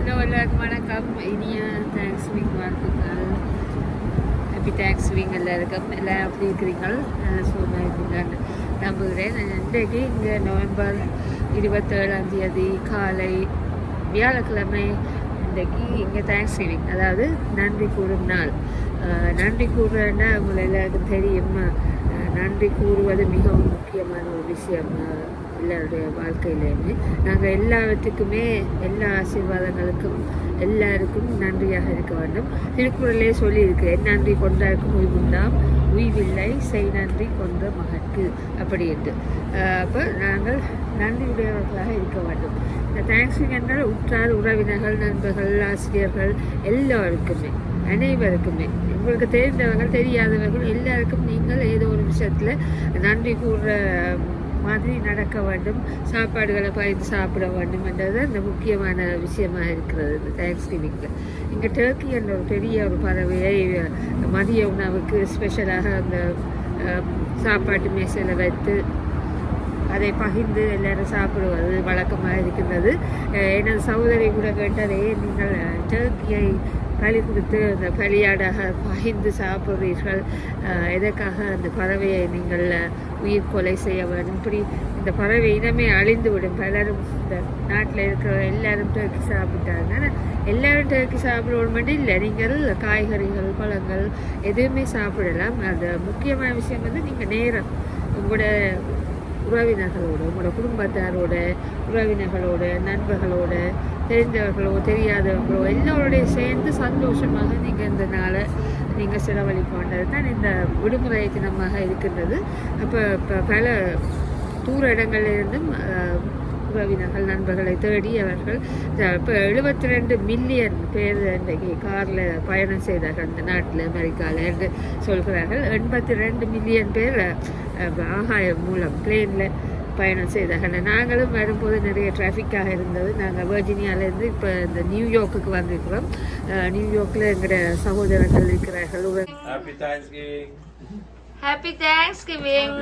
Hello எல்லாருக்கும் வணக்கம். இனிய தேங்க்ஸ் வீக் வாழ்த்துக்கள். ஹாப்பி தேங்க்ஸ் வீக் எல்லாருக்கும். எல்லாம் எப்படி இருக்கிறீங்க? நல்ல சுகமாக இருக்கீங்கன்னு நம்புகிறேன். இன்றைக்கு இங்கே நவம்பர் 27 காலை வியாழக்கிழமை. இன்றைக்கு இங்கே தேங்க்ஸ் கிவிங், அதாவது நன்றி கூறும் நாள். நன்றி கூறுறேன்னா உங்களை எல்லாருக்கும் தெரியும். நன்றி கூறுவது மிகவும் முக்கியமான ஒரு விஷயம் எல்லாருடைய வாழ்க்கையிலையுமே. நாங்கள் எல்லாவற்றுக்குமே, எல்லா ஆசீர்வாதங்களுக்கும் எல்லாருக்கும் நன்றியாக இருக்க வேண்டும். திருக்குறளே சொல்லியிருக்கு, நன்றி கொண்டாருக்கும் உய்வுண்டாம், உய்வில்லை செய் நன்றி கொன்ற மகற்கு அப்படின்ட்டு. அப்போ நாங்கள் நன்றியுடையவர்களாக இருக்க வேண்டும். இந்த தேங்க்ஸ்கிவிங் என்றால் உற்றார் உறவினர்கள், நண்பர்கள், ஆசிரியர்கள் எல்லோருக்குமே, அனைவருக்குமே, உங்களுக்கு தெரிந்தவர்கள் தெரியாதவர்கள் எல்லாருக்கும் நீங்கள் ஏதோ ஒரு விஷயத்தில் நன்றி கூறுற மாதிரி நடக்க வேண்டும். சாப்பாடுகளை பகிர்ந்து சாப்பிட வேண்டும் என்றது அந்த முக்கியமான விஷயமாக இருக்கிறது இந்த தேங்க்ஸ் கிவிங்கில். இங்கே டர்க்கி என்ற ஒரு பெரிய ஒரு பறவையை மதிய உணவுக்கு ஸ்பெஷலாக அந்த சாப்பாட்டு மேசையில் வைத்து அதை பகிர்ந்து எல்லாரும் சாப்பிடுவது வழக்கமாக இருக்கின்றது. எனது சகோதரி கூட கேட்டதே, நீங்கள் டர்க்கியை பலி கொடுத்து அந்த பலியாடாக பகிர்ந்து சாப்பிட்றீர்கள், எதற்காக அந்த பறவையை நீங்கள் உயிர் கொலை செய்ய வேண்டும்? இப்படி இந்த பறவை இனமே அழிந்துவிடும். பலரும் இந்த நாட்டில் இருக்கிற எல்லாரும் டர்க்கி சாப்பிட்டாங்க. ஆனால் எல்லாரும் டர்க்கி சாப்பிடுவோம் மட்டும் இல்லை, நீங்கள் காய்கறிகள், பழங்கள் எதுவுமே சாப்பிடலாம். அந்த முக்கியமான விஷயம் வந்து நீங்கள் நேரம் உங்களோட உறவினர்களோடு, உங்களோட குடும்பத்தாரோட, உறவினர்களோட, நண்பர்களோட, தெரிந்தவர்களோ தெரியாதவர்களோ எல்லோருடைய சேர்ந்து சந்தோஷமாக நீங்கள் இந்த நாளை நீங்கள் செலவழிக்கொண்டது தான் இந்த விடுமுறை தினமாக இருக்கின்றது. அப்போ இப்போ பல தூர இடங்களிலிருந்தும் உறவினர்கள், நண்பர்களை தேடி அவர்கள் இப்போ 72 மில்லியன் பேர் இன்றைக்கு காரில் பயணம் செய்தார்கள் இந்த நாட்டில், அமெரிக்காவில் என்று சொல்கிறார்கள். 82 மில்லியன் பேர் ஆகாயம் மூலம் பிளேனில் பயணம் செய்தார்கள். நாங்களும் வரும்போது நிறைய டிராஃபிக்காக இருந்தது. நாங்கள் வர்ஜீனியாவிலேருந்து இப்போ இந்த நியூயார்க்குக்கு வந்திருக்கிறோம். நியூயார்க்கில் எங்களோட சகோதரர்கள் இருக்கிறார்கள். Happy Thanksgiving. Happy Thanksgiving.